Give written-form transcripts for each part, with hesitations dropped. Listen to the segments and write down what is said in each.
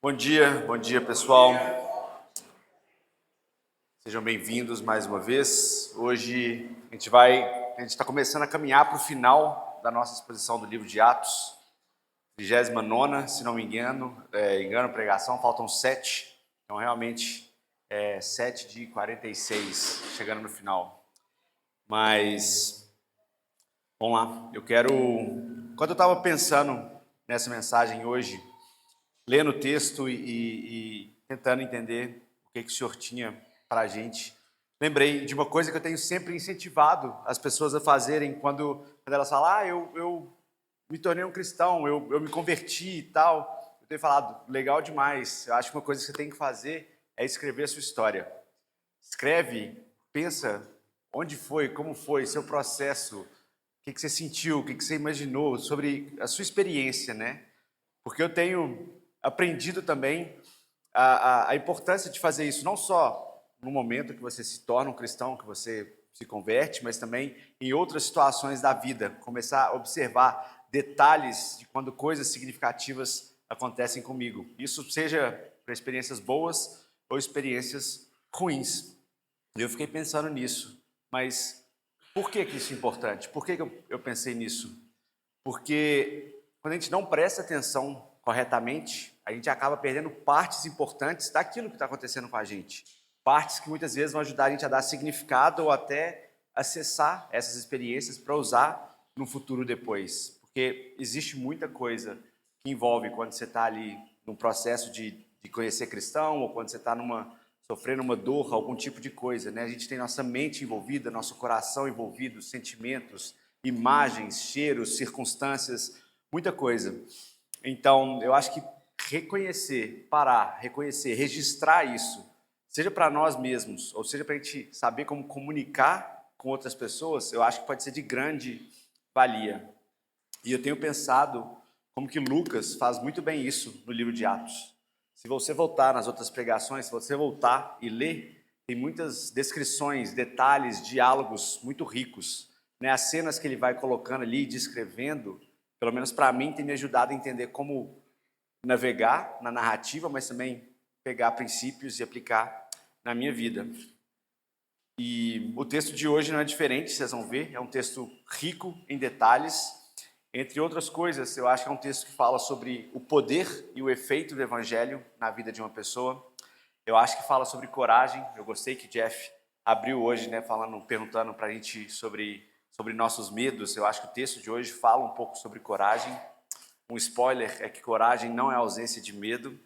Bom dia pessoal. Sejam bem-vindos mais uma vez. Hoje a gente está começando a caminhar para o final da nossa exposição do livro de Atos, 29ª, se não me engano, pregação, faltam 7, então realmente 7 de 46, chegando no final. Mas, vamos lá, quando eu estava pensando nessa mensagem hoje, lendo o texto e tentando entender o que o Senhor tinha para a gente, lembrei de uma coisa que eu tenho sempre incentivado as pessoas a fazerem quando elas falam, eu me tornei um cristão, eu me converti e tal. Eu tenho falado, legal demais, eu acho que uma coisa que você tem que fazer é escrever a sua história. Escreve, pensa onde foi, como foi, seu processo, o que você sentiu, o que você imaginou sobre a sua experiência, né? Porque eu tenho aprendido também a importância de fazer isso, não só no momento que você se torna um cristão, que você se converte, mas também em outras situações da vida. Começar a observar detalhes de quando coisas significativas acontecem comigo. Isso seja para experiências boas ou experiências ruins. Eu fiquei pensando nisso, mas por que isso é importante? Por que eu pensei nisso? Porque quando a gente não presta atenção corretamente, a gente acaba perdendo partes importantes daquilo que está acontecendo com a gente. Partes que muitas vezes vão ajudar a gente a dar significado ou até acessar essas experiências para usar no futuro depois. Porque existe muita coisa que envolve quando você está ali num processo de conhecer cristão ou quando você está sofrendo uma dor, algum tipo de coisa, né? A gente tem nossa mente envolvida, nosso coração envolvido, sentimentos, imagens, cheiros, circunstâncias, muita coisa. Então, eu acho que reconhecer, registrar isso, seja para nós mesmos, ou seja para a gente saber como comunicar com outras pessoas, eu acho que pode ser de grande valia. E eu tenho pensado como que Lucas faz muito bem isso no livro de Atos. Se você voltar nas outras pregações, se você voltar e ler, tem muitas descrições, detalhes, diálogos muito ricos, né? As cenas que ele vai colocando ali, descrevendo, pelo menos para mim, tem me ajudado a entender como navegar na narrativa, mas também pegar princípios e aplicar na minha vida. E o texto de hoje não é diferente, vocês vão ver, é um texto rico em detalhes. Entre outras coisas, eu acho que é um texto que fala sobre o poder e o efeito do evangelho na vida de uma pessoa. Eu acho que fala sobre coragem. Eu gostei que Jeff abriu hoje, né, perguntando para a gente sobre nossos medos. Eu acho que o texto de hoje fala um pouco sobre coragem. Um spoiler é que coragem não é ausência de medo.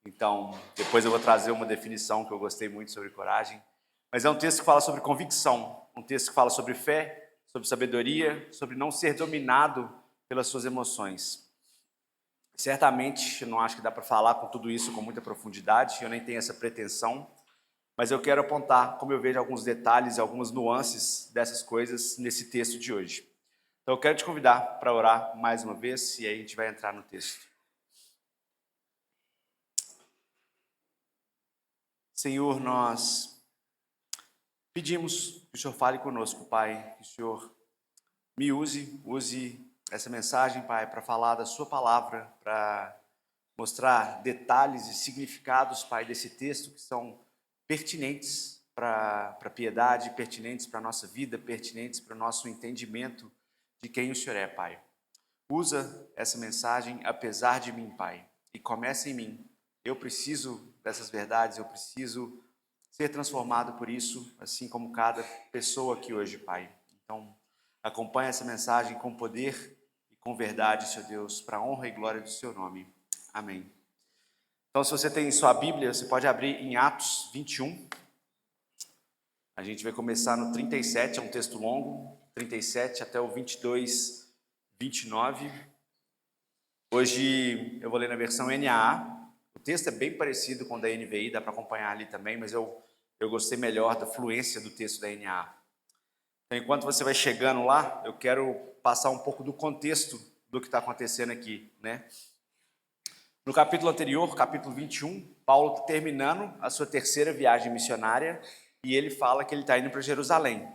Então, depois eu vou trazer uma definição que eu gostei muito sobre coragem. Mas é um texto que fala sobre convicção, um texto que fala sobre fé, sobre sabedoria, sobre não ser dominado pelas suas emoções. Certamente, eu não acho que dá para falar com tudo isso com muita profundidade, eu nem tenho essa pretensão, mas eu quero apontar como eu vejo alguns detalhes e algumas nuances dessas coisas nesse texto de hoje. Então eu quero te convidar para orar mais uma vez e aí a gente vai entrar no texto. Senhor, nós pedimos que o Senhor fale conosco, Pai, que o Senhor me use essa mensagem, Pai, para falar da sua palavra, para mostrar detalhes e significados, Pai, desse texto que são pertinentes para a piedade, pertinentes para a nossa vida, pertinentes para o nosso entendimento de quem o Senhor é, Pai. Usa essa mensagem apesar de mim, Pai, e começa em mim. Eu preciso dessas verdades, eu preciso ser transformado por isso, assim como cada pessoa aqui hoje, Pai. Então, acompanha essa mensagem com poder e com verdade, Senhor Deus, para a honra e glória do seu nome. Amém. Então, se você tem sua Bíblia, você pode abrir em Atos 21. A gente vai começar no 37, é um texto longo, 37 até o 22, 29. Hoje eu vou ler na versão NAA. O texto é bem parecido com o da NVI, dá para acompanhar ali também, mas eu gostei melhor da fluência do texto da NAA. Então, enquanto você vai chegando lá, eu quero passar um pouco do contexto do que está acontecendo aqui, né? No capítulo anterior, capítulo 21, Paulo está terminando a sua terceira viagem missionária e ele fala que ele está indo para Jerusalém.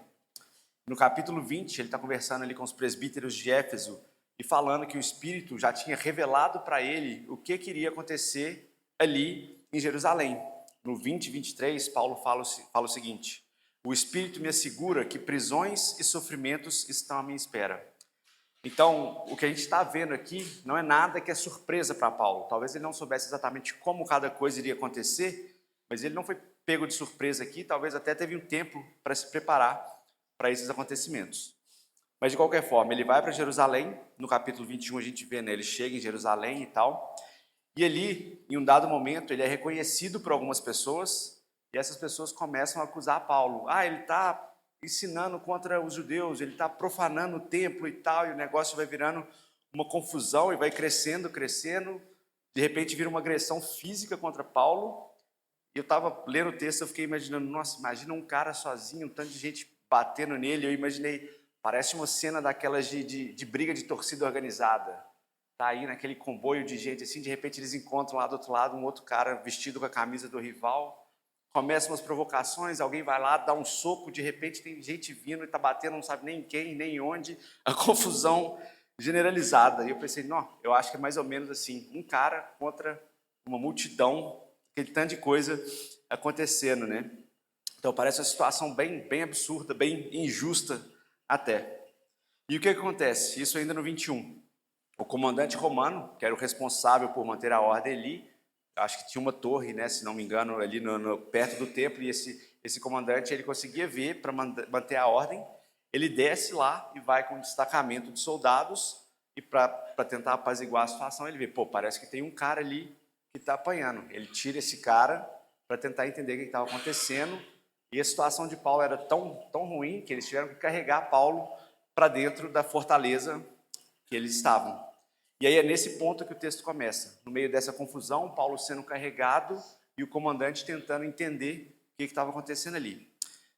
No capítulo 20, ele está conversando ali com os presbíteros de Éfeso e falando que o Espírito já tinha revelado para ele o que iria acontecer ali em Jerusalém. No 20 e 23, Paulo fala o seguinte: o Espírito me assegura que prisões e sofrimentos estão à minha espera. Então, o que a gente está vendo aqui não é nada que é surpresa para Paulo. Talvez ele não soubesse exatamente como cada coisa iria acontecer, mas ele não foi pego de surpresa aqui, talvez até teve um tempo para se preparar para esses acontecimentos. Mas, de qualquer forma, ele vai para Jerusalém, no capítulo 21 a gente vê, né, ele chega em Jerusalém e tal, e ali, em um dado momento, ele é reconhecido por algumas pessoas, e essas pessoas começam a acusar Paulo. Ele está ensinando contra os judeus, ele está profanando o templo e tal, e o negócio vai virando uma confusão e vai crescendo, de repente vira uma agressão física contra Paulo. E eu estava lendo o texto, eu fiquei imaginando, nossa, imagina um cara sozinho, um tanto de gente batendo nele. Eu imaginei, parece uma cena daquelas de briga de torcida organizada. Tá aí naquele comboio de gente assim, de repente eles encontram lá do outro lado um outro cara vestido com a camisa do rival. Começam as provocações, alguém vai lá, dá um soco, de repente tem gente vindo e está batendo, não sabe nem quem, nem onde, a confusão generalizada. E eu pensei, não, eu acho que é mais ou menos assim, um cara contra uma multidão, aquele tanto de coisa acontecendo, né? Então parece uma situação bem absurda, bem injusta até. E o que acontece? Isso ainda no 21. O comandante romano, que era o responsável por manter a ordem ali, acho que tinha uma torre, né, se não me engano, ali perto do templo, e esse comandante ele conseguia ver para manter a ordem. Ele desce lá e vai com um destacamento de soldados, e para tentar apaziguar a situação, ele vê, parece que tem um cara ali que está apanhando. Ele tira esse cara para tentar entender o que estava acontecendo, e a situação de Paulo era tão ruim que eles tiveram que carregar Paulo para dentro da fortaleza que eles estavam. E aí é nesse ponto que o texto começa. No meio dessa confusão, Paulo sendo carregado e o comandante tentando entender o que estava acontecendo ali.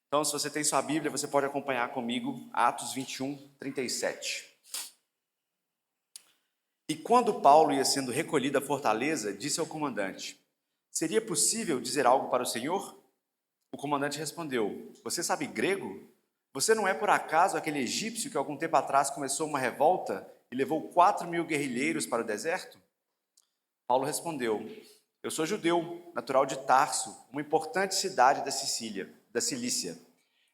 Então, se você tem sua Bíblia, você pode acompanhar comigo Atos 21, 37. E quando Paulo ia sendo recolhido à fortaleza, disse ao comandante: seria possível dizer algo para o Senhor? O comandante respondeu: você sabe grego? Você não é por acaso aquele egípcio que algum tempo atrás começou uma revolta e levou 4.000 guerrilheiros para o deserto? Paulo respondeu: eu sou judeu, natural de Tarso, uma importante cidade da Cilícia,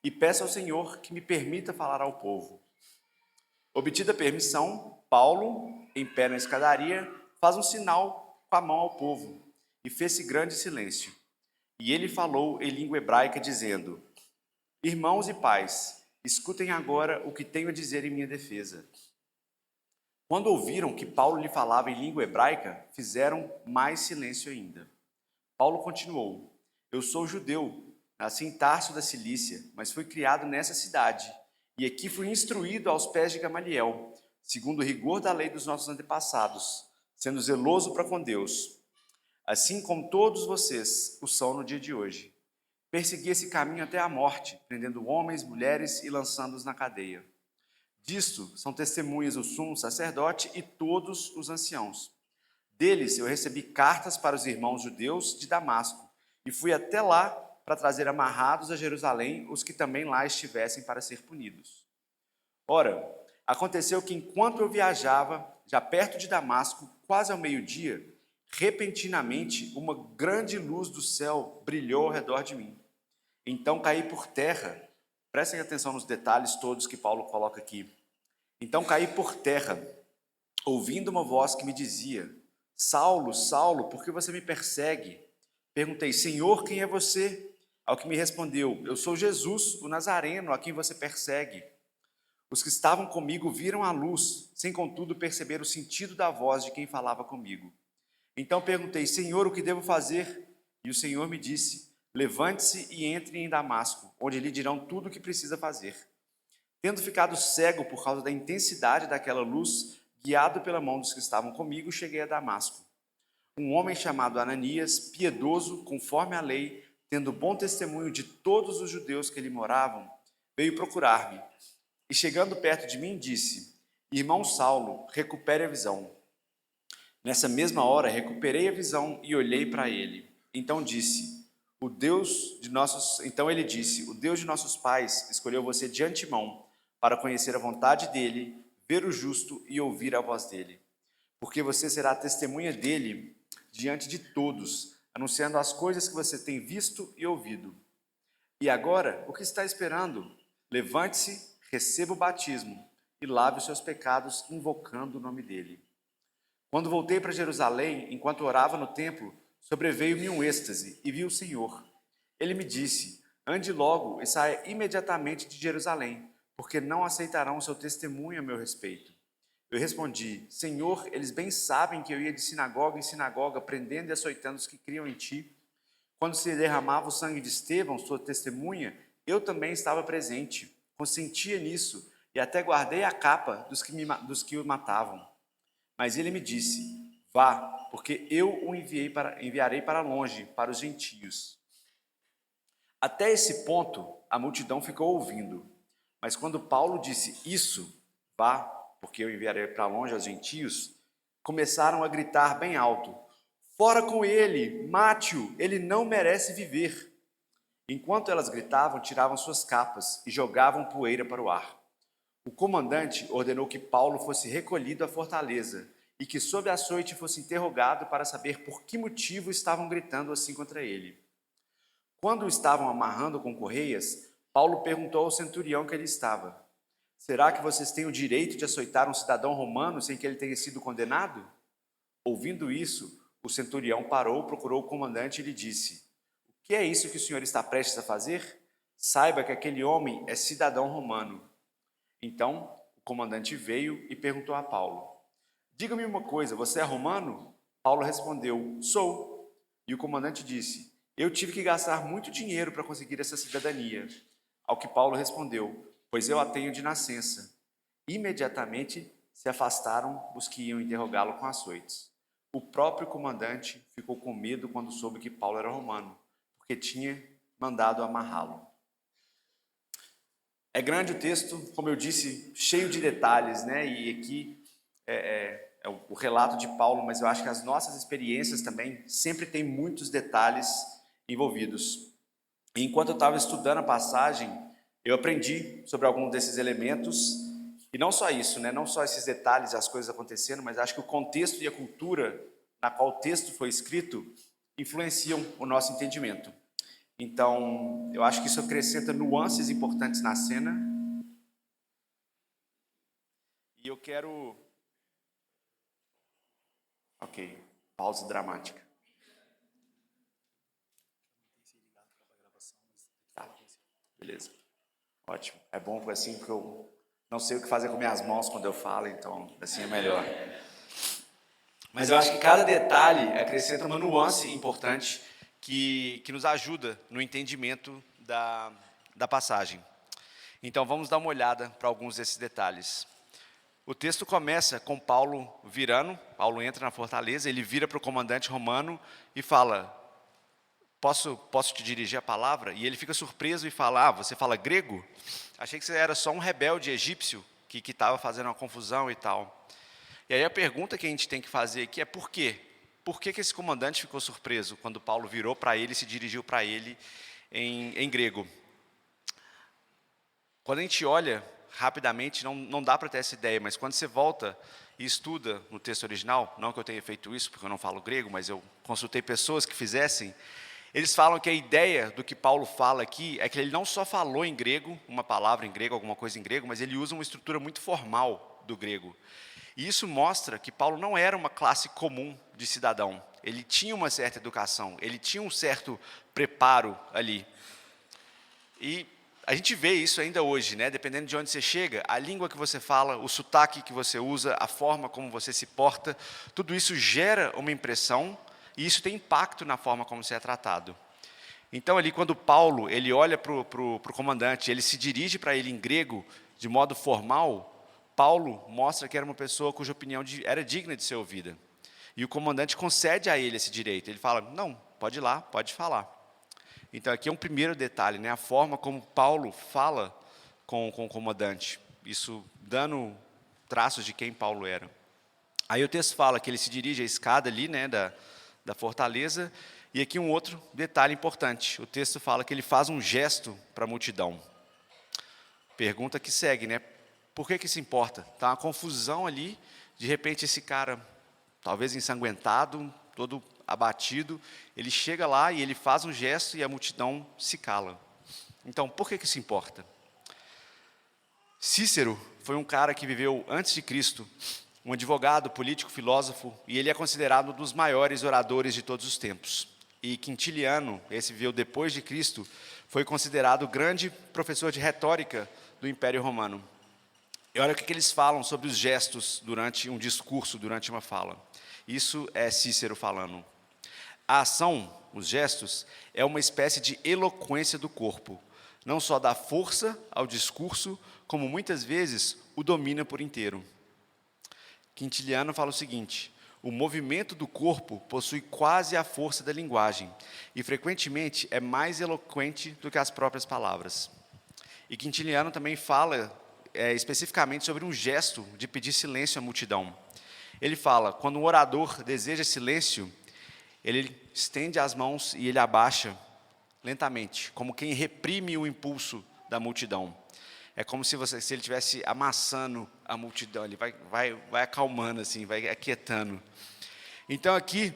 e peço ao Senhor que me permita falar ao povo. Obtida a permissão, Paulo, em pé na escadaria, faz um sinal com a mão ao povo, e fez-se grande silêncio. E ele falou em língua hebraica, dizendo: irmãos e pais, escutem agora o que tenho a dizer em minha defesa. Quando ouviram que Paulo lhe falava em língua hebraica, fizeram mais silêncio ainda. Paulo continuou: eu sou judeu, nasci em Tarso da Cilícia, mas fui criado nessa cidade, e aqui fui instruído aos pés de Gamaliel, segundo o rigor da lei dos nossos antepassados, sendo zeloso para com Deus, assim como todos vocês o são no dia de hoje. Persegui esse caminho até a morte, prendendo homens, mulheres e lançando-os na cadeia. Disto são testemunhas o sumo sacerdote e todos os anciãos. Deles eu recebi cartas para os irmãos judeus de Damasco, e fui até lá para trazer amarrados a Jerusalém os que também lá estivessem para ser punidos. Ora, aconteceu que enquanto eu viajava, já perto de Damasco, quase ao meio-dia, repentinamente uma grande luz do céu brilhou ao redor de mim. Então caí por terra. Prestem atenção nos detalhes todos que Paulo coloca aqui. Então caí por terra, ouvindo uma voz que me dizia: Saulo, Saulo, por que você me persegue? Perguntei: Senhor, quem é você? Ao que me respondeu: eu sou Jesus, o Nazareno, a quem você persegue. Os que estavam comigo viram a luz, sem contudo perceber o sentido da voz de quem falava comigo. Então perguntei: Senhor, o que devo fazer? E o Senhor me disse: levante-se e entre em Damasco, onde lhe dirão tudo o que precisa fazer. Tendo ficado cego por causa da intensidade daquela luz, guiado pela mão dos que estavam comigo, cheguei a Damasco. Um homem chamado Ananias, piedoso, conforme a lei, tendo bom testemunho de todos os judeus que ali moravam, veio procurar-me. E chegando perto de mim, disse: irmão Saulo, recupere a visão. Nessa mesma hora, recuperei a visão e olhei para ele. Então ele disse: o Deus de nossos pais escolheu você de antemão para conhecer a vontade dele, ver o justo e ouvir a voz dele. Porque você será testemunha dele, diante de todos, anunciando as coisas que você tem visto e ouvido. E agora, o que está esperando? Levante-se, receba o batismo e lave os seus pecados, invocando o nome dele. Quando voltei para Jerusalém, enquanto orava no templo, sobreveio-me um êxtase e vi o Senhor. Ele me disse: ande logo e saia imediatamente de Jerusalém, porque não aceitarão o seu testemunho a meu respeito. Eu respondi: Senhor, eles bem sabem que eu ia de sinagoga em sinagoga, prendendo e açoitando os que criam em ti. Quando se derramava o sangue de Estevão, sua testemunha, eu também estava presente, consentia nisso e até guardei a capa dos que o matavam. Mas ele me disse: vá, porque eu o enviarei para longe, para os gentios. Até esse ponto, a multidão ficou ouvindo. Mas quando Paulo disse isso, vá, porque eu enviarei para longe aos gentios, começaram a gritar bem alto: fora com ele, mate-o, ele não merece viver. Enquanto elas gritavam, tiravam suas capas e jogavam poeira para o ar. O comandante ordenou que Paulo fosse recolhido à fortaleza e que, sob açoite, fosse interrogado para saber por que motivo estavam gritando assim contra ele. Quando o estavam amarrando com correias, Paulo perguntou ao centurião que ele estava: será que vocês têm o direito de açoitar um cidadão romano sem que ele tenha sido condenado? Ouvindo isso, o centurião parou, procurou o comandante e lhe disse: o que é isso que o senhor está prestes a fazer? Saiba que aquele homem é cidadão romano. Então, o comandante veio e perguntou a Paulo: diga-me uma coisa, você é romano? Paulo respondeu: sou. E o comandante disse: eu tive que gastar muito dinheiro para conseguir essa cidadania. Ao que Paulo respondeu: pois eu a tenho de nascença. Imediatamente se afastaram os que iam interrogá-lo com açoites. O próprio comandante ficou com medo quando soube que Paulo era romano, porque tinha mandado amarrá-lo. É grande o texto, como eu disse, cheio de detalhes, né? E aqui é o relato de Paulo, mas eu acho que as nossas experiências também sempre têm muitos detalhes envolvidos. E enquanto eu estava estudando a passagem, eu aprendi sobre alguns desses elementos, e não só isso, né? Não só esses detalhes, as coisas acontecendo, mas acho que o contexto e a cultura na qual o texto foi escrito influenciam o nosso entendimento. Então, eu acho que isso acrescenta nuances importantes na cena. E eu quero... Ok, pausa dramática. Tá, beleza. Ótimo. É bom assim, porque eu não sei o que fazer com minhas mãos quando eu falo, então assim é melhor. Mas eu acho que cada detalhe acrescenta uma nuance importante que nos ajuda no entendimento da passagem. Então vamos dar uma olhada para alguns desses detalhes. O texto começa com Paulo virando, Paulo entra na fortaleza, ele vira para o comandante romano e fala: posso te dirigir a palavra? E ele fica surpreso e fala: você fala grego? Achei que você era só um rebelde egípcio que estava fazendo uma confusão e tal. E aí a pergunta que a gente tem que fazer aqui é por quê? Por que esse comandante ficou surpreso quando Paulo virou para ele e se dirigiu para ele em grego? Quando a gente olha rapidamente, não dá para ter essa ideia, mas quando você volta e estuda no texto original, não que eu tenha feito isso, porque eu não falo grego, mas eu consultei pessoas que fizessem, eles falam que a ideia do que Paulo fala aqui é que ele não só falou em grego, uma palavra em grego, alguma coisa em grego, mas ele usa uma estrutura muito formal do grego. E isso mostra que Paulo não era uma classe comum de cidadão. Ele tinha uma certa educação, ele tinha um certo preparo ali. E a gente vê isso ainda hoje, né? Dependendo de onde você chega, a língua que você fala, o sotaque que você usa, a forma como você se porta, tudo isso gera uma impressão e isso tem impacto na forma como você é tratado. Então, ali, quando Paulo ele olha para o comandante, ele se dirige para ele em grego, de modo formal, Paulo mostra que era uma pessoa cuja opinião era digna de ser ouvida. E o comandante concede a ele esse direito. Ele fala: não, pode ir lá, pode falar. Então, aqui é um primeiro detalhe, né? A forma como Paulo fala com o comandante. Isso dando traços de quem Paulo era. Aí o texto fala que ele se dirige à escada ali, né, da fortaleza. E aqui um outro detalhe importante. O texto fala que ele faz um gesto para a multidão. Pergunta que segue, né? Por que isso importa? Está uma confusão ali. De repente esse cara, talvez ensanguentado, todo abatido, ele chega lá e ele faz um gesto e a multidão se cala. Então, por que isso importa? Cícero foi um cara que viveu antes de Cristo, um advogado, político, filósofo, e ele é considerado um dos maiores oradores de todos os tempos. E Quintiliano, esse viveu depois de Cristo, foi considerado o grande professor de retórica do Império Romano. E olha o que eles falam sobre os gestos durante um discurso, durante uma fala. Isso é Cícero falando. A ação, os gestos, é uma espécie de eloquência do corpo. Não só dá força ao discurso, como muitas vezes o domina por inteiro. Quintiliano fala o seguinte: o movimento do corpo possui quase a força da linguagem e frequentemente é mais eloquente do que as próprias palavras. E Quintiliano também fala especificamente sobre um gesto de pedir silêncio à multidão. Ele fala: quando um orador deseja silêncio, ele estende as mãos e ele abaixa lentamente, como quem reprime o impulso da multidão. É como se ele estivesse amassando a multidão, ele vai acalmando, assim, vai aquietando. Então aqui,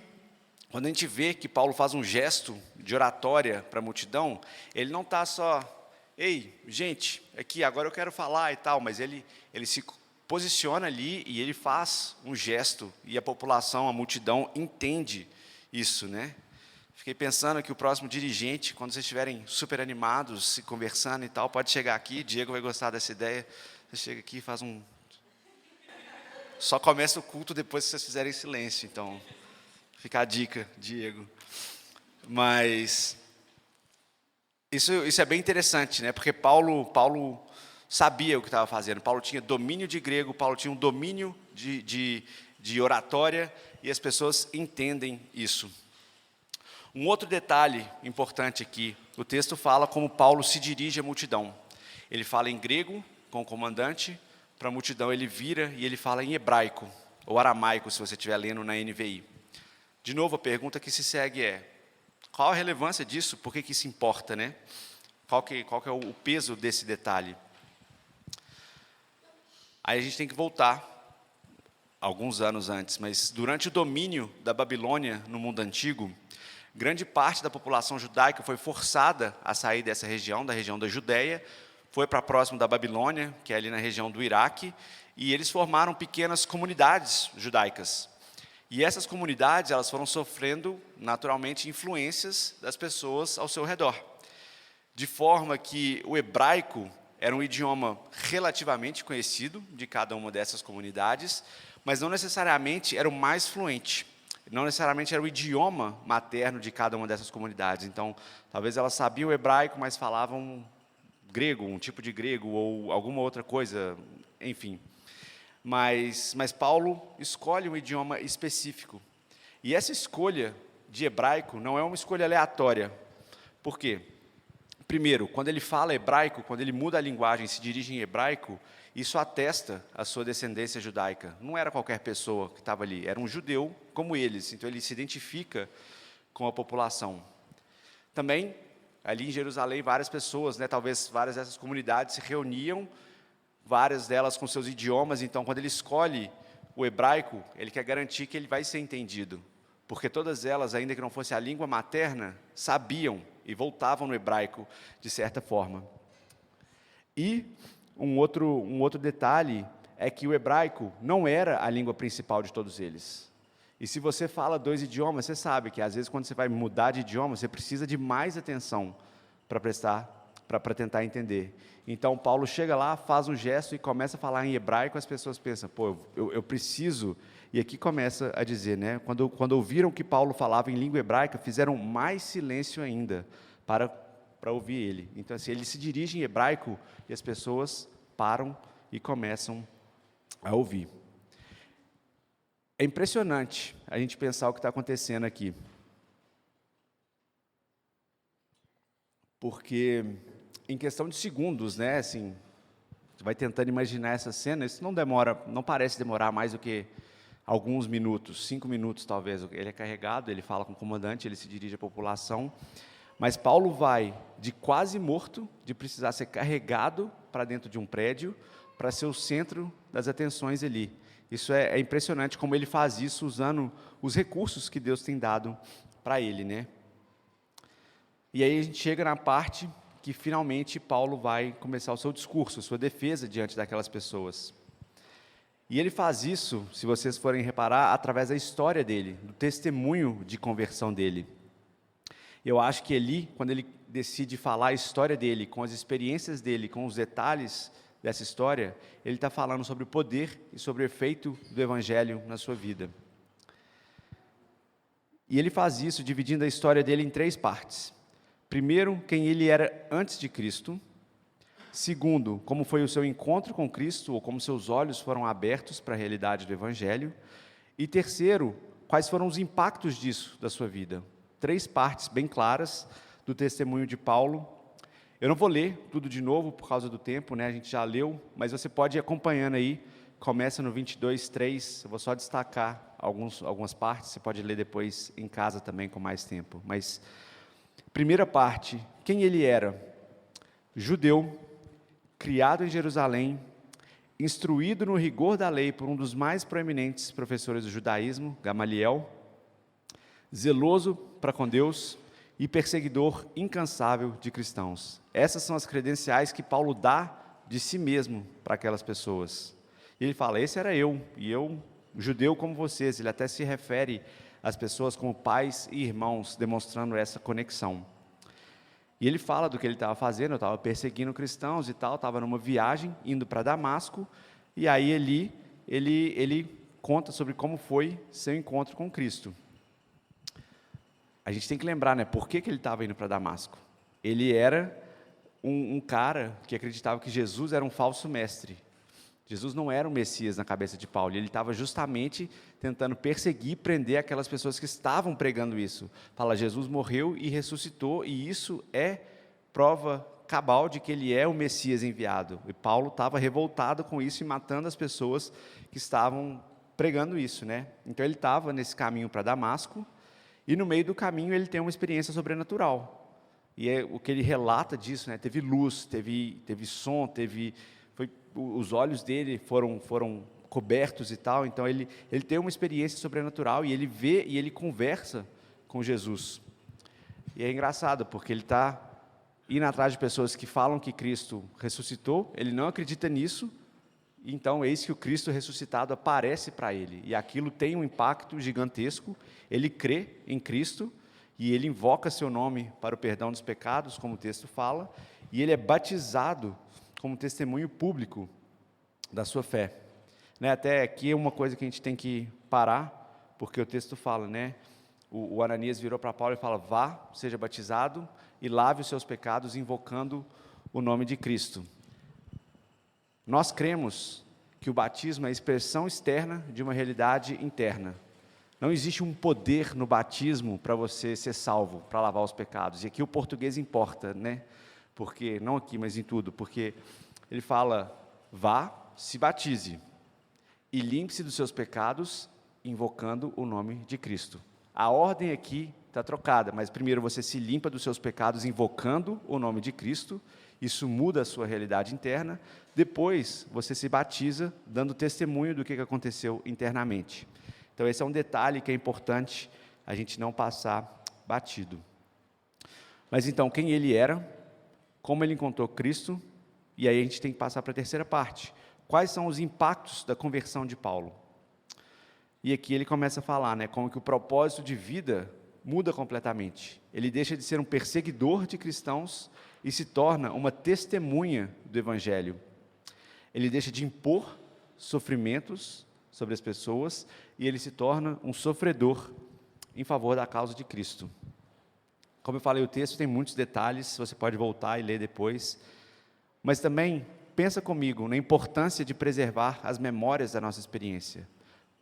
quando a gente vê que Paulo faz um gesto de oratória para a multidão, ele não está só, ei, gente, aqui, agora eu quero falar e tal, mas ele se posiciona ali e ele faz um gesto, e a população, a multidão, entende isso, né? Fiquei pensando que o próximo dirigente, quando vocês estiverem super animados, se conversando e tal, pode chegar aqui, Diego vai gostar dessa ideia, você chega aqui e faz um... Só começa o culto depois que vocês fizerem silêncio, então, fica a dica, Diego. Mas, isso é bem interessante, né? Porque Paulo sabia o que estava fazendo, Paulo tinha domínio de grego, Paulo tinha um domínio de oratória, e as pessoas entendem isso. Um outro detalhe importante aqui, o texto fala como Paulo se dirige à multidão. Ele fala em grego com o comandante, para a multidão ele vira e ele fala em hebraico, ou aramaico, se você estiver lendo na NVI. De novo, a pergunta que se segue é: qual a relevância disso? Por que isso importa, né? Qual que é o peso desse detalhe? Aí a gente tem que voltar alguns anos antes, mas durante o domínio da Babilônia no mundo antigo, grande parte da população judaica foi forçada a sair dessa região, da região da Judéia, foi para próximo da Babilônia, que é ali na região do Iraque, e eles formaram pequenas comunidades judaicas. E essas comunidades, elas foram sofrendo, naturalmente, influências das pessoas ao seu redor. De forma que o hebraico era um idioma relativamente conhecido de cada uma dessas comunidades, mas não necessariamente era o mais fluente. Não necessariamente era o idioma materno de cada uma dessas comunidades. Então, talvez elas sabiam o hebraico, mas falavam grego, um tipo de grego, ou alguma outra coisa, enfim. Mas Paulo escolhe um idioma específico. E essa escolha de hebraico não é uma escolha aleatória. Por quê? Primeiro, quando ele fala hebraico, quando ele muda a linguagem e se dirige em hebraico, isso atesta a sua descendência judaica. Não era qualquer pessoa que estava ali, era um judeu como eles, então ele se identifica com a população. Também, ali em Jerusalém, várias pessoas, talvez várias dessas comunidades se reuniam, várias delas com seus idiomas, então quando ele escolhe o hebraico, ele quer garantir que ele vai ser entendido, porque todas elas, ainda que não fosse a língua materna, sabiam e voltavam no hebraico de certa forma. E um outro detalhe é que o hebraico não era a língua principal de todos eles. E se você fala 2 idiomas, você sabe que às vezes quando você vai mudar de idioma, você precisa de mais atenção para tentar entender. Então Paulo chega lá, faz um gesto e começa a falar em hebraico, as pessoas pensam, pô, eu preciso... E aqui começa a dizer, né? Quando ouviram que Paulo falava em língua hebraica, fizeram mais silêncio ainda para ouvir ele. Então, assim, ele se dirige em hebraico e as pessoas param e começam a ouvir. É impressionante a gente pensar o que está acontecendo aqui. Porque, em questão de segundos, né? Assim, você vai tentando imaginar essa cena, isso não parece demorar mais do que alguns minutos, 5 minutos talvez. Ele é carregado, ele fala com o comandante, ele se dirige à população. Mas Paulo vai de quase morto, de precisar ser carregado para dentro de um prédio, para ser o centro das atenções ali. Isso é impressionante como ele faz isso usando os recursos que Deus tem dado para ele, né? E aí a gente chega na parte que finalmente Paulo vai começar o seu discurso, a sua defesa diante daquelas pessoas. E ele faz isso, se vocês forem reparar, através da história dele, do testemunho de conversão dele. Eu acho que ali, quando ele decide falar a história dele, com as experiências dele, com os detalhes dessa história, ele está falando sobre o poder e sobre o efeito do Evangelho na sua vida. E ele faz isso dividindo a história dele em 3 partes. Primeiro, quem ele era antes de Cristo. Segundo, como foi o seu encontro com Cristo, ou como seus olhos foram abertos para a realidade do Evangelho. E terceiro, quais foram os impactos disso da sua vida. 3 partes bem claras do testemunho de Paulo. Eu não vou ler tudo de novo por causa do tempo, né? A gente já leu, mas você pode ir acompanhando aí. Começa no 22:3. Eu vou só destacar algumas partes. Você pode ler depois em casa também com mais tempo. Mas primeira parte, quem ele era? Judeu, criado em Jerusalém, instruído no rigor da lei por um dos mais proeminentes professores do judaísmo, Gamaliel, zeloso para com Deus e perseguidor incansável de cristãos. Essas são as credenciais que Paulo dá de si mesmo para aquelas pessoas. E ele fala, esse era eu, e eu, judeu como vocês. Ele até se refere às pessoas como pais e irmãos, demonstrando essa conexão. E ele fala do que ele estava fazendo, eu estava perseguindo cristãos e tal, estava numa viagem, indo para Damasco, e aí ele conta sobre como foi seu encontro com Cristo. A gente tem que lembrar, né, por que ele estava indo para Damasco? Ele era um cara que acreditava que Jesus era um falso mestre. Jesus não era o Messias na cabeça de Paulo, ele estava justamente tentando perseguir e prender aquelas pessoas que estavam pregando isso. Fala, Jesus morreu e ressuscitou, e isso é prova cabal de que ele é o Messias enviado. E Paulo estava revoltado com isso e matando as pessoas que estavam pregando isso, né? Então ele estava nesse caminho para Damasco, e no meio do caminho ele tem uma experiência sobrenatural. E é o que ele relata disso, né? Teve luz, teve som, os olhos dele foram cobertos e tal, então ele tem uma experiência sobrenatural e ele vê e ele conversa com Jesus. E é engraçado, porque ele está indo atrás de pessoas que falam que Cristo ressuscitou, ele não acredita nisso, então eis que o Cristo ressuscitado aparece para ele, e aquilo tem um impacto gigantesco, ele crê em Cristo, e ele invoca seu nome para o perdão dos pecados, como o texto fala, e ele é batizado como testemunho público da sua fé. Né? Até aqui é uma coisa que a gente tem que parar, porque o texto fala, né? O Ananias virou para Paulo e fala, vá, seja batizado e lave os seus pecados, invocando o nome de Cristo. Nós cremos que o batismo é a expressão externa de uma realidade interna. Não existe um poder no batismo para você ser salvo, para lavar os pecados. E aqui o português importa, né? Porque, não aqui, mas em tudo, porque ele fala, vá, se batize e limpe-se dos seus pecados, invocando o nome de Cristo. A ordem aqui está trocada, mas primeiro você se limpa dos seus pecados, invocando o nome de Cristo, isso muda a sua realidade interna, depois você se batiza, dando testemunho do que aconteceu internamente. Então esse é um detalhe que é importante a gente não passar batido. Mas então, quem ele era, como ele encontrou Cristo, e aí a gente tem que passar para a terceira parte. Quais são os impactos da conversão de Paulo? E aqui ele começa a falar, né, como que o propósito de vida muda completamente. Ele deixa de ser um perseguidor de cristãos e se torna uma testemunha do Evangelho. Ele deixa de impor sofrimentos sobre as pessoas e ele se torna um sofredor em favor da causa de Cristo. Como eu falei, o texto tem muitos detalhes, você pode voltar e ler depois, mas também pensa comigo na importância de preservar as memórias da nossa experiência.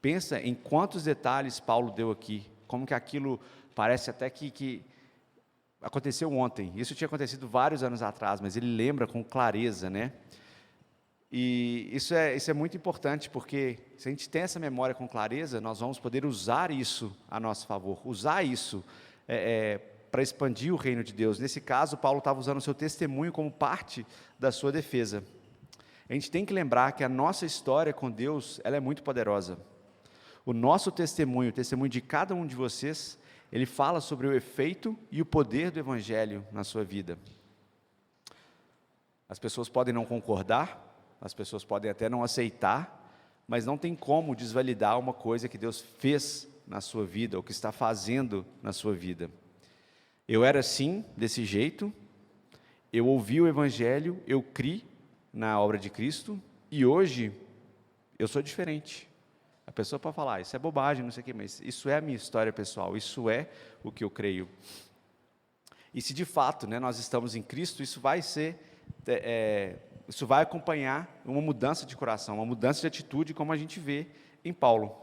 Pensa em quantos detalhes Paulo deu aqui, como que aquilo parece até que aconteceu ontem. Isso tinha acontecido vários anos atrás, mas ele lembra com clareza, né? E isso é muito importante, porque se a gente tem essa memória com clareza, nós vamos poder usar isso a nosso favor, usar isso para expandir o reino de Deus. Nesse caso, Paulo estava usando o seu testemunho como parte da sua defesa. a gente tem que lembrar que a nossa história com Deus, ela é muito poderosa. O nosso testemunho, o testemunho de cada um de vocês, ele fala sobre o efeito e o poder do Evangelho na sua vida. As pessoas podem não concordar, as pessoas podem até não aceitar, mas não tem como desvalidar uma coisa que Deus fez na sua vida, ou que está fazendo na sua vida. Eu era assim, desse jeito, eu ouvi o Evangelho, eu criei na obra de Cristo, e hoje eu sou diferente. A pessoa pode falar, isso é bobagem, não sei o quê, mas isso é a minha história pessoal, isso é o que eu creio. E se de fato, né, nós estamos em Cristo, isso vai acompanhar uma mudança de coração, uma mudança de atitude, como a gente vê em Paulo.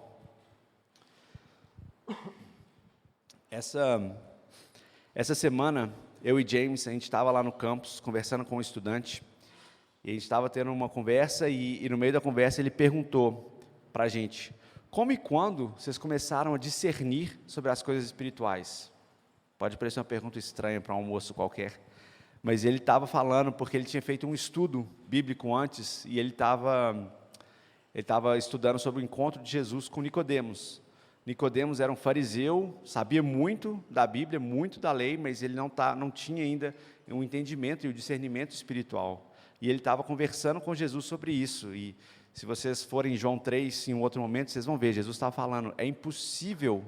Essa semana, eu e James, a gente estava lá no campus, conversando com um estudante, e a gente estava tendo uma conversa, e no meio da conversa ele perguntou para a gente, como e quando vocês começaram a discernir sobre as coisas espirituais? Pode parecer uma pergunta estranha para um moço qualquer, mas ele estava falando porque ele tinha feito um estudo bíblico antes, e ele estava estudando sobre o encontro de Jesus com Nicodemos. Nicodemos era um fariseu, sabia muito da Bíblia, muito da lei, mas ele não tinha ainda um entendimento e o discernimento espiritual. E ele estava conversando com Jesus sobre isso. E se vocês forem em João 3, em um outro momento, vocês vão ver, Jesus estava falando, é impossível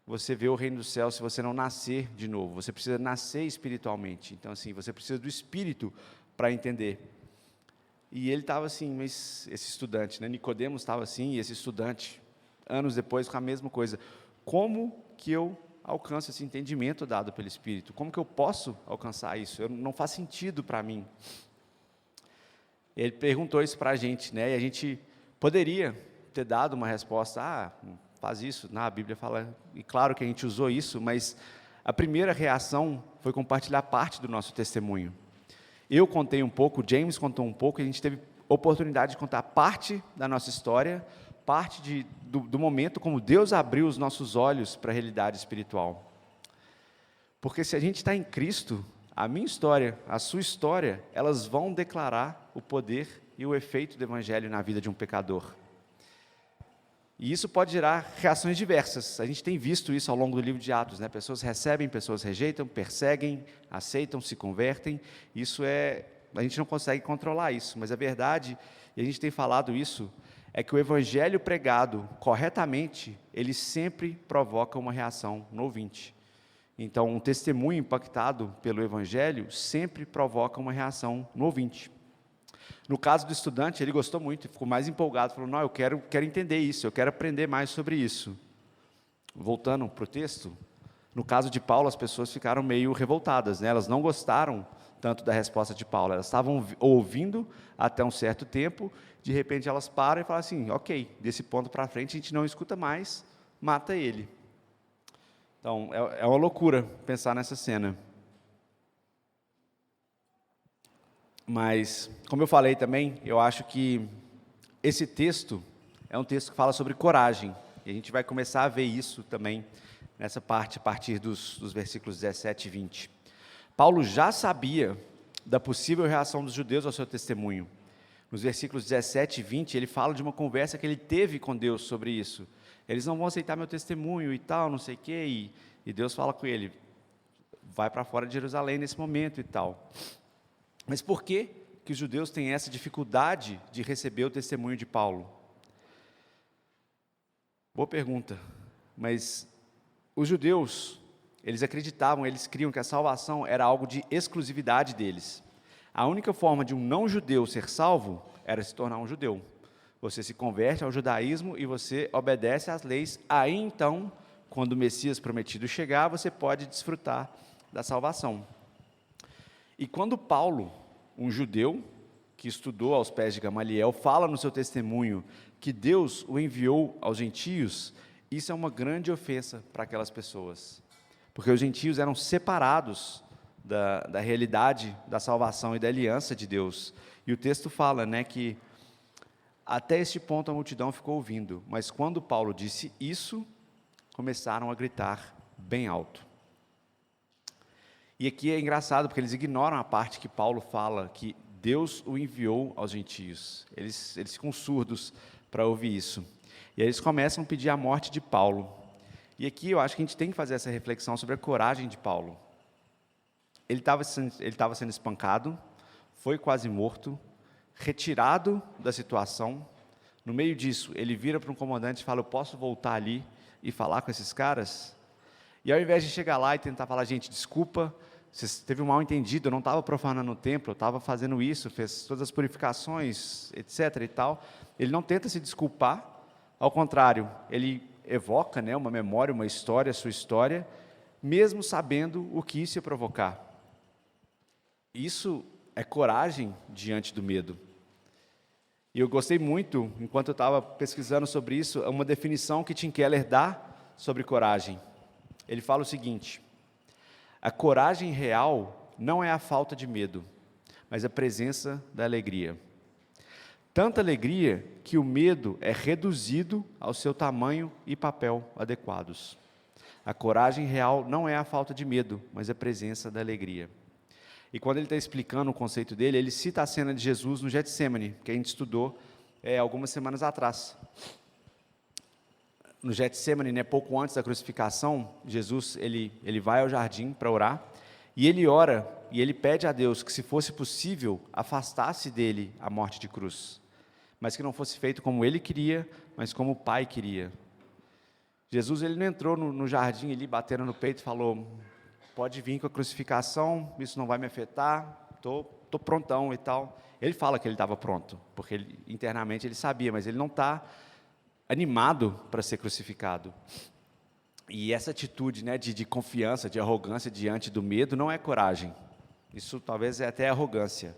você ver o reino do céu se você não nascer de novo. Você precisa nascer espiritualmente. Então, assim, você precisa do Espírito para entender. E ele estava assim, mas esse estudante, né, Nicodemos estava assim, e esse estudante, anos depois, com a mesma coisa. Como que eu alcanço esse entendimento dado pelo Espírito? Como que eu posso alcançar isso? Não faz sentido para mim. Ele perguntou isso para a gente, né? E a gente poderia ter dado uma resposta, faz isso, a Bíblia fala, e claro que a gente usou isso, mas a primeira reação foi compartilhar parte do nosso testemunho. Eu contei um pouco, James contou um pouco, e a gente teve oportunidade de contar parte da nossa história, parte do momento como Deus abriu os nossos olhos para a realidade espiritual. Porque se a gente está em Cristo, a minha história, a sua história, elas vão declarar o poder e o efeito do Evangelho na vida de um pecador. E isso pode gerar reações diversas. A gente tem visto isso ao longo do livro de Atos, né? Pessoas recebem, pessoas rejeitam, perseguem, aceitam, se convertem. A gente não consegue controlar isso, mas a verdade, e a gente tem falado isso, é que o Evangelho pregado corretamente, ele sempre provoca uma reação no ouvinte. Então, um testemunho impactado pelo Evangelho sempre provoca uma reação no ouvinte. No caso do estudante, ele gostou muito, ficou mais empolgado, falou, não, eu quero entender isso, eu quero aprender mais sobre isso. Voltando para o texto, no caso de Paulo, as pessoas ficaram meio revoltadas, né? Elas não gostaram tanto da resposta de Paulo, elas estavam ouvindo até um certo tempo, de repente elas param e falam assim, ok, desse ponto para frente a gente não escuta mais, mata ele. Então, é uma loucura pensar nessa cena. Mas, como eu falei também, eu acho que esse texto é um texto que fala sobre coragem, e a gente vai começar a ver isso também nessa parte, a partir dos versículos 17 e 20. Paulo já sabia da possível reação dos judeus ao seu testemunho. Nos versículos 17 e 20, ele fala de uma conversa que ele teve com Deus sobre isso. Eles não vão aceitar meu testemunho e tal, não sei o quê, e Deus fala com ele, vai para fora de Jerusalém nesse momento e tal. Mas por que os judeus têm essa dificuldade de receber o testemunho de Paulo? Boa pergunta, mas os judeus, eles acreditavam, eles criam que a salvação era algo de exclusividade deles. A única forma de um não-judeu ser salvo era se tornar um judeu. Você se converte ao judaísmo e você obedece às leis, aí então, quando o Messias prometido chegar, você pode desfrutar da salvação. E quando Paulo, um judeu que estudou aos pés de Gamaliel, fala no seu testemunho que Deus o enviou aos gentios, isso é uma grande ofensa para aquelas pessoas, porque os gentios eram separados da realidade da salvação e da aliança de Deus. E o texto fala, né, que até este ponto a multidão ficou ouvindo, mas quando Paulo disse isso, começaram a gritar bem alto. E aqui é engraçado, porque eles ignoram a parte que Paulo fala que Deus o enviou aos gentios. Eles ficam surdos para ouvir isso. E aí eles começam a pedir a morte de Paulo. E aqui eu acho que a gente tem que fazer essa reflexão sobre a coragem de Paulo. Ele estava sendo espancado, foi quase morto, retirado da situação. No meio disso, ele vira para um comandante e fala: eu posso voltar ali e falar com esses caras? E ao invés de chegar lá e tentar falar: gente, desculpa, você teve um mal entendido, eu não estava profanando o templo, eu estava fazendo isso, fez todas as purificações, etc. e tal. Ele não tenta se desculpar, ao contrário, ele evoca, né, uma memória, uma história, a sua história, mesmo sabendo o que isso ia provocar. Isso é coragem diante do medo. E eu gostei muito, enquanto eu estava pesquisando sobre isso, uma definição que Tim Keller dá sobre coragem. Ele fala o seguinte: a coragem real não é a falta de medo, mas a presença da alegria. Tanta alegria que o medo é reduzido ao seu tamanho e papel adequados. A coragem real não é a falta de medo, mas a presença da alegria. E quando ele está explicando o conceito dele, ele cita a cena de Jesus no Getsemane, que a gente estudou algumas semanas atrás. No Getsemane, né, pouco antes da crucificação, Jesus ele vai ao jardim para orar, e ele ora, e ele pede a Deus que, se fosse possível, afastasse dele a morte de cruz, mas que não fosse feito como ele queria, mas como o Pai queria. Jesus ele não entrou no jardim ali, batendo no peito e falou: pode vir com a crucificação, isso não vai me afetar, tô prontão e tal. Ele fala que ele estava pronto, porque internamente ele sabia, mas ele não está animado para ser crucificado. E essa atitude, né, de confiança, de arrogância diante do medo, não é coragem. Isso talvez é até arrogância.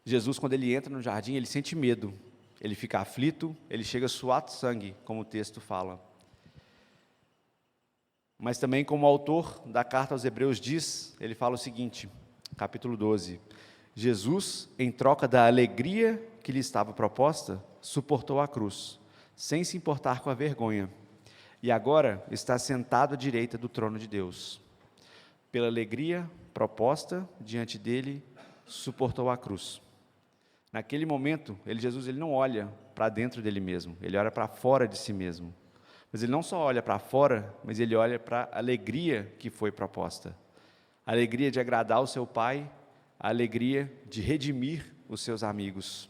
Jesus, quando ele entra no jardim, ele sente medo, ele fica aflito, ele chega a suar sangue, como o texto fala. Mas também, como o autor da carta aos Hebreus diz, ele fala o seguinte, capítulo 12: Jesus, em troca da alegria que lhe estava proposta, suportou a cruz, sem se importar com a vergonha, e agora está sentado à direita do trono de Deus. Pela alegria proposta diante dele, suportou a cruz. Naquele momento, Jesus não olha para dentro dele mesmo, ele olha para fora de si mesmo. Mas ele não só olha para fora, mas ele olha para a alegria que foi proposta. A alegria de agradar o seu Pai, a alegria de redimir os seus amigos.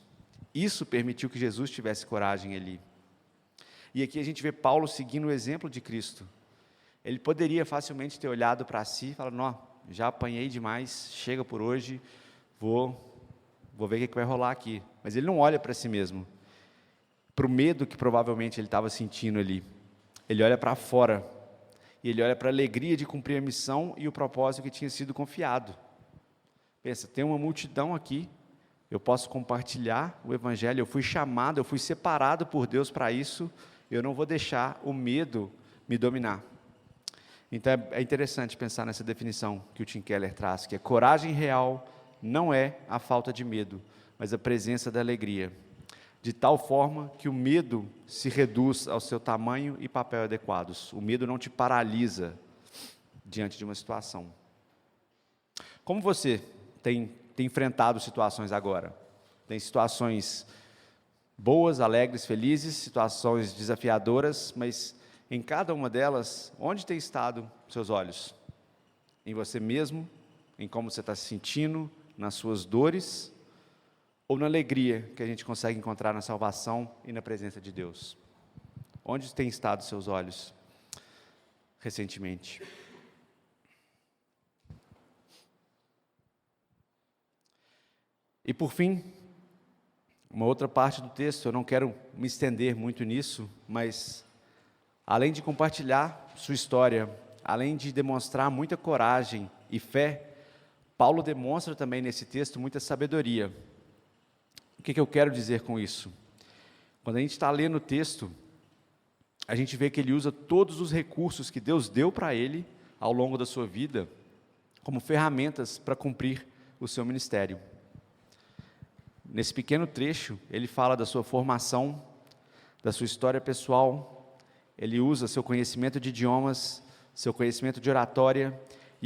Isso permitiu que Jesus tivesse coragem ali. E aqui a gente vê Paulo seguindo o exemplo de Cristo. Ele poderia facilmente ter olhado para si e falado: não, já apanhei demais, chega por hoje, vou ver o que vai rolar aqui. Mas ele não olha para si mesmo, para o medo que provavelmente ele estava sentindo ali. Ele olha para fora, e ele olha para a alegria de cumprir a missão e o propósito que tinha sido confiado. Pensa, tem uma multidão aqui, eu posso compartilhar o Evangelho, eu fui chamado, eu fui separado por Deus para isso, eu não vou deixar o medo me dominar. Então é interessante pensar nessa definição que o Tim Keller traz, que a coragem real não é a falta de medo, mas a presença da alegria. De tal forma que o medo se reduz ao seu tamanho e papel adequados. O medo não te paralisa diante de uma situação. Como você tem enfrentado situações agora? Tem situações boas, alegres, felizes, situações desafiadoras, mas em cada uma delas, onde tem estado seus olhos? Em você mesmo? Em como você está se sentindo? Nas suas dores? Ou na alegria que a gente consegue encontrar na salvação e na presença de Deus? Onde têm estado seus olhos recentemente? E por fim, uma outra parte do texto, eu não quero me estender muito nisso, mas além de compartilhar sua história, além de demonstrar muita coragem e fé, Paulo demonstra também nesse texto muita sabedoria. O que eu quero dizer com isso? Quando a gente está lendo o texto, a gente vê que ele usa todos os recursos que Deus deu para ele ao longo da sua vida como ferramentas para cumprir o seu ministério. Nesse pequeno trecho, ele fala da sua formação, da sua história pessoal, ele usa seu conhecimento de idiomas, seu conhecimento de oratória,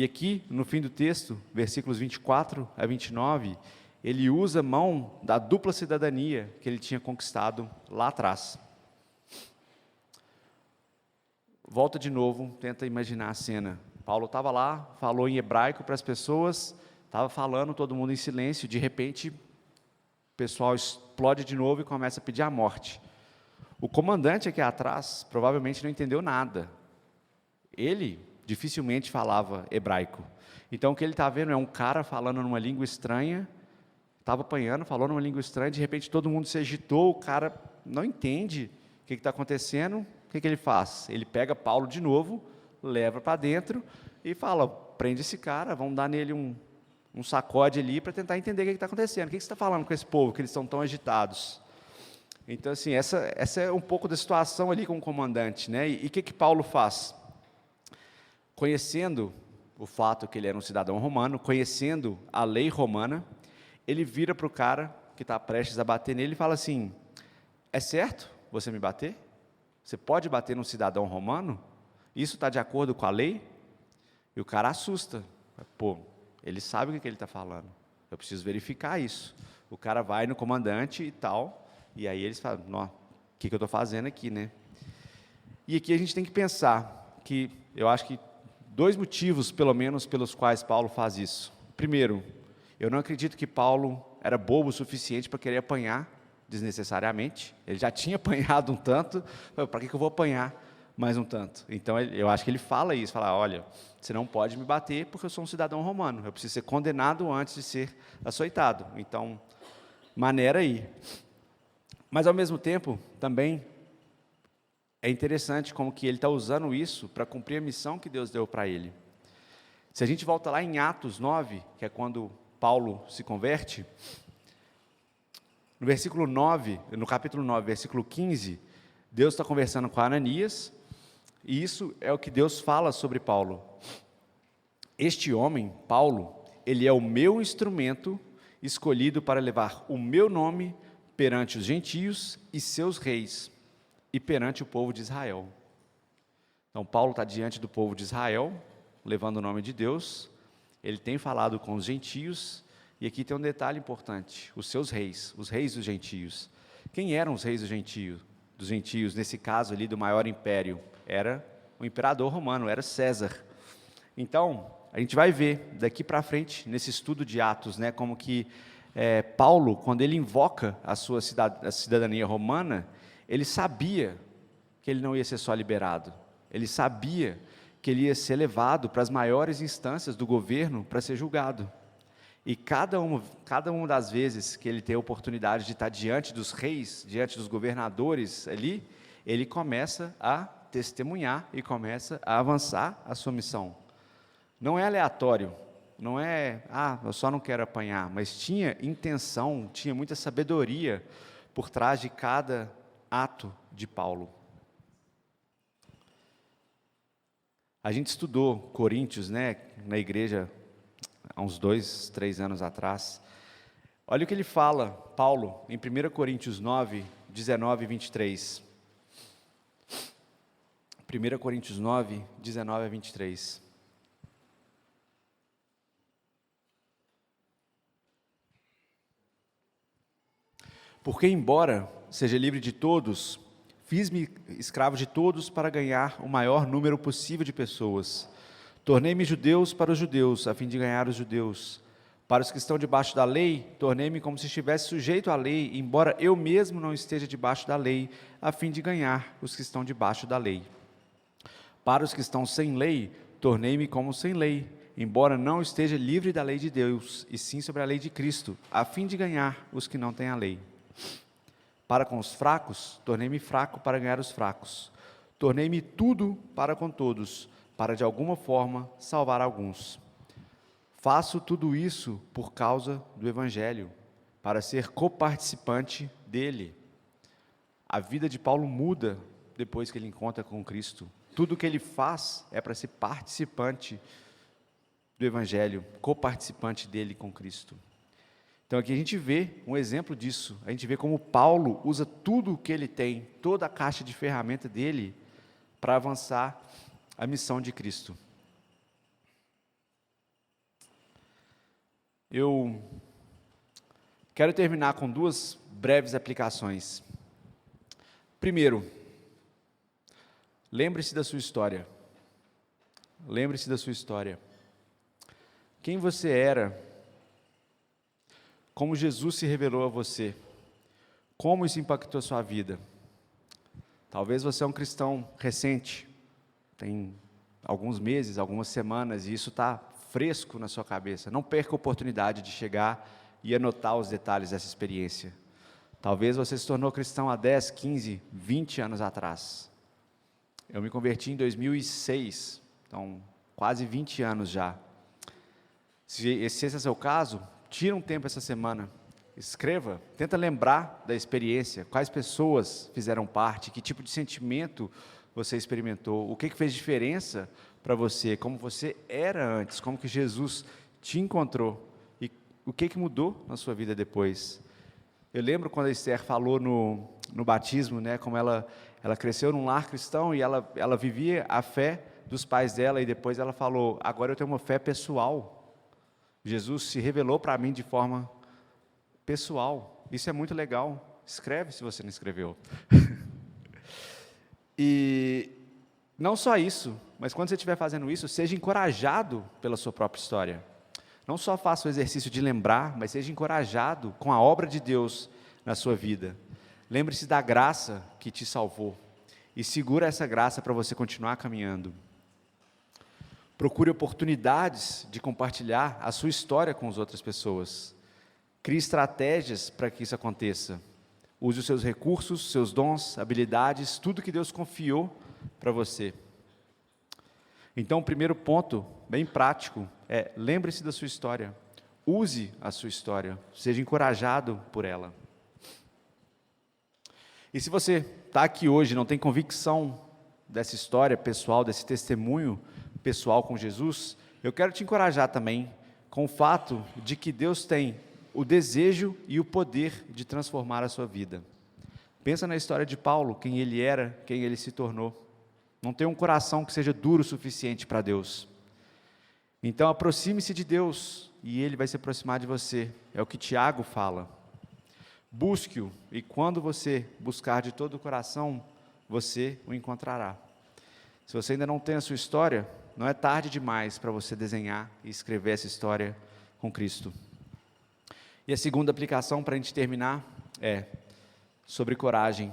E aqui, no fim do texto, versículos 24 a 29, ele usa mão da dupla cidadania que ele tinha conquistado lá atrás. Volta de novo, tenta imaginar a cena. Paulo estava lá, falou em hebraico para as pessoas, estava falando, todo mundo em silêncio, de repente, o pessoal explode de novo e começa a pedir a morte. O comandante aqui atrás provavelmente não entendeu nada. Ele dificilmente falava hebraico. Então, o que ele está vendo é um cara falando numa língua estranha, estava apanhando, falou numa língua estranha, de repente todo mundo se agitou, o cara não entende o que está acontecendo, o que ele faz? Ele pega Paulo de novo, leva para dentro e fala, prende esse cara, vamos dar nele um sacode ali para tentar entender o que está acontecendo. O que você está falando com esse povo, que eles estão tão agitados? Então, assim, essa é um pouco da situação ali com o comandante, né? E o que Paulo faz? Conhecendo o fato que ele era um cidadão romano, conhecendo a lei romana, ele vira para o cara que está prestes a bater nele e fala assim, é certo você me bater? Você pode bater num cidadão romano? Isso está de acordo com a lei? E o cara assusta. Pô, ele sabe o que ele está falando. Eu preciso verificar isso. O cara vai no comandante e tal, e aí eles falam, o que eu estou fazendo aqui, né? E aqui a gente tem que pensar que, eu acho que 2 motivos, pelo menos, pelos quais Paulo faz isso. Primeiro, eu não acredito que Paulo era bobo o suficiente para querer apanhar desnecessariamente. Ele já tinha apanhado um tanto, para que eu vou apanhar mais um tanto? Então, eu acho que ele fala isso, fala, olha, você não pode me bater porque eu sou um cidadão romano, eu preciso ser condenado antes de ser açoitado. Então, maneira aí. Mas, ao mesmo tempo, também é interessante como que ele está usando isso para cumprir a missão que Deus deu para ele. Se a gente volta lá em Atos 9, que é quando Paulo se converte, no versículo 9, no capítulo 9, versículo 15, Deus está conversando com Ananias, e isso é o que Deus fala sobre Paulo. Este homem, Paulo, ele é o meu instrumento escolhido para levar o meu nome perante os gentios e seus reis, e perante o povo de Israel. Então, Paulo está diante do povo de Israel, levando o nome de Deus, ele tem falado com os gentios, e aqui tem um detalhe importante, os seus reis, os reis dos gentios. Quem eram os reis dos gentios, nesse caso ali do maior império? Era o imperador romano, era César. Então, a gente vai ver daqui para frente, nesse estudo de Atos, né, como que Paulo, quando ele invoca a sua cidadania romana, ele sabia que ele não ia ser só liberado, ele sabia que ele ia ser levado para as maiores instâncias do governo para ser julgado. E cada uma das vezes que ele tem a oportunidade de estar diante dos reis, diante dos governadores ali, ele começa a testemunhar e começa a avançar a sua missão. Não é aleatório, não é, eu só não quero apanhar, mas tinha intenção, tinha muita sabedoria por trás de cada ato de Paulo. A gente estudou Coríntios, né, na igreja, há uns 2, 3 anos atrás. Olha o que ele fala, Paulo, em 1 Coríntios 9, 19 e 23. 1 Coríntios 9, 19 a 23. Porque, embora seja livre de todos, fiz-me escravo de todos para ganhar o maior número possível de pessoas. Tornei-me judeus para os judeus, a fim de ganhar os judeus. Para os que estão debaixo da lei, tornei-me como se estivesse sujeito à lei, embora eu mesmo não esteja debaixo da lei, a fim de ganhar os que estão debaixo da lei. Para os que estão sem lei, tornei-me como sem lei, embora não esteja livre da lei de Deus, e sim sobre a lei de Cristo, a fim de ganhar os que não têm a lei. Para com os fracos, tornei-me fraco para ganhar os fracos. Tornei-me tudo para com todos, para de alguma forma salvar alguns. Faço tudo isso por causa do Evangelho, para ser coparticipante dele. A vida de Paulo muda depois que ele encontra com Cristo. Tudo que ele faz é para ser participante do Evangelho, coparticipante dele com Cristo. Então aqui a gente vê um exemplo disso, a gente vê como Paulo usa tudo o que ele tem, toda a caixa de ferramenta dele, para avançar a missão de Cristo. Eu quero terminar com duas breves aplicações. Primeiro, lembre-se da sua história. Lembre-se da sua história. Quem você era, como Jesus se revelou a você, como isso impactou a sua vida. Talvez você é um cristão recente, tem alguns meses, algumas semanas, e isso está fresco na sua cabeça. Não perca a oportunidade de chegar e anotar os detalhes dessa experiência. Talvez você se tornou cristão há 10, 15, 20 anos atrás. Eu me converti em 2006, então quase 20 anos já. Se esse é o seu caso, tira um tempo essa semana, escreva, tenta lembrar da experiência, quais pessoas fizeram parte, que tipo de sentimento você experimentou, o que fez diferença para você, como você era antes, como que Jesus te encontrou e o que mudou na sua vida depois. Eu lembro quando a Esther falou no batismo, né, como ela cresceu num lar cristão e ela vivia a fé dos pais dela e depois ela falou, agora eu tenho uma fé pessoal. Jesus se revelou para mim de forma pessoal. Isso é muito legal. Escreve se você não escreveu. E não só isso, mas quando você estiver fazendo isso, seja encorajado pela sua própria história. Não só faça o exercício de lembrar, mas seja encorajado com a obra de Deus na sua vida. Lembre-se da graça que te salvou e segura essa graça para você continuar caminhando. Procure oportunidades de compartilhar a sua história com as outras pessoas. Crie estratégias para que isso aconteça. Use os seus recursos, seus dons, habilidades, tudo que Deus confiou para você. Então, o primeiro ponto, bem prático, é lembre-se da sua história. Use a sua história. Seja encorajado por ela. E se você está aqui hoje e não tem convicção dessa história pessoal, desse testemunho pessoal com Jesus, eu quero te encorajar também com o fato de que Deus tem o desejo e o poder de transformar a sua vida. Pensa na história de Paulo, quem ele era, quem ele se tornou. Não tem um coração que seja duro o suficiente para Deus. Então aproxime-se de Deus e Ele vai se aproximar de você. É o que Tiago fala. Busque-o e quando você buscar de todo o coração, você o encontrará. Se você ainda não tem a sua história, não é tarde demais para você desenhar e escrever essa história com Cristo. E a segunda aplicação para a gente terminar é sobre coragem,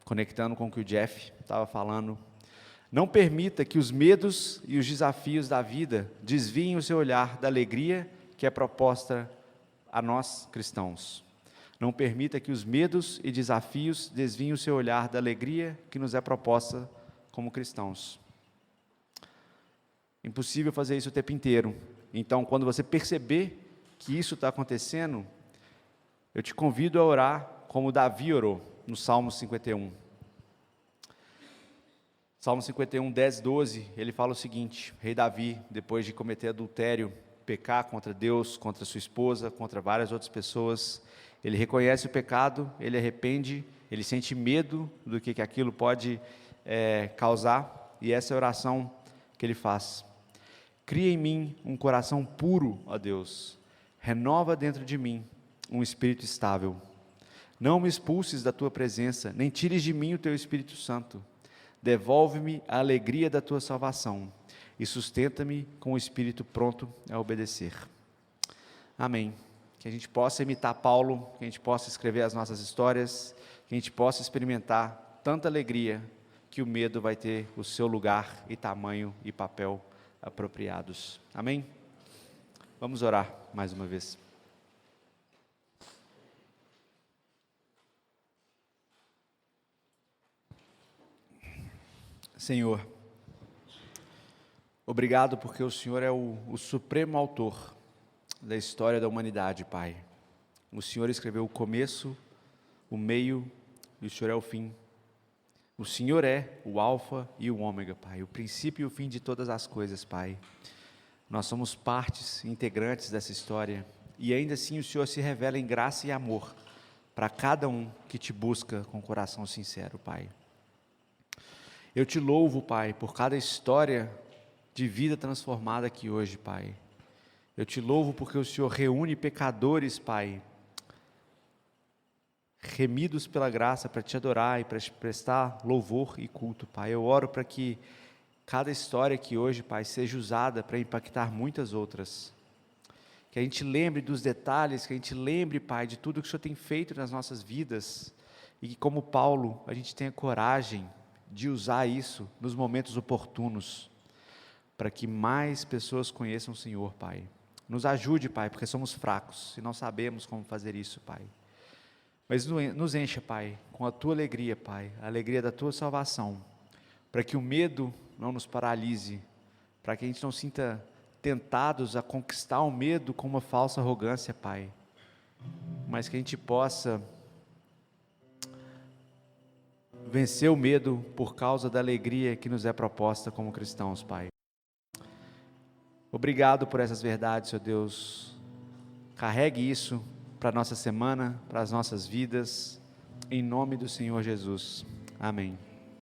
conectando com o que o Jeff estava falando. Não permita que os medos e os desafios da vida desviem o seu olhar da alegria que é proposta a nós cristãos. Não permita que os medos e desafios desviem o seu olhar da alegria que nos é proposta como cristãos. Impossível fazer isso o tempo inteiro. Então, quando você perceber que isso está acontecendo, eu te convido a orar como Davi orou, no Salmo 51. Salmo 51, 10, 12, ele fala o seguinte: Rei Davi, depois de cometer adultério, pecar contra Deus, contra sua esposa, contra várias outras pessoas, ele reconhece o pecado, ele arrepende, ele sente medo do que aquilo pode causar, e essa é a oração que ele faz. Cria em mim um coração puro, ó Deus, renova dentro de mim um espírito estável. Não me expulses da tua presença, nem tires de mim o teu Espírito Santo. Devolve-me a alegria da tua salvação e sustenta-me com o espírito pronto a obedecer. Amém. Que a gente possa imitar Paulo, que a gente possa escrever as nossas histórias, que a gente possa experimentar tanta alegria que o medo vai ter o seu lugar e tamanho e papel apropriados. Amém? Vamos orar mais uma vez. Senhor, obrigado porque o Senhor é o supremo autor da história da humanidade, Pai. O Senhor escreveu o começo, o meio e o Senhor é o fim. O Senhor é o alfa e o ômega, Pai, o princípio e o fim de todas as coisas, Pai. Nós somos partes integrantes dessa história e ainda assim o Senhor se revela em graça e amor para cada um que te busca com coração sincero, Pai. Eu te louvo, Pai, por cada história de vida transformada aqui hoje, Pai. Eu te louvo porque o Senhor reúne pecadores, Pai, remidos pela graça para te adorar e para te prestar louvor e culto, Pai. Eu oro para que cada história aqui hoje, Pai, seja usada para impactar muitas outras. Que a gente lembre dos detalhes, que a gente lembre, Pai, de tudo que o Senhor tem feito nas nossas vidas. E que, como Paulo, a gente tenha coragem de usar isso nos momentos oportunos, para que mais pessoas conheçam o Senhor, Pai. Nos ajude, Pai, porque somos fracos e não sabemos como fazer isso, Pai. Mas nos encha, Pai, com a Tua alegria, Pai, a alegria da Tua salvação, para que o medo não nos paralise, para que a gente não sinta tentados a conquistar o medo com uma falsa arrogância, Pai, mas que a gente possa vencer o medo por causa da alegria que nos é proposta como cristãos, Pai. Obrigado por essas verdades, Senhor Deus. Carregue isso para a nossa semana, para as nossas vidas, em nome do Senhor Jesus. Amém.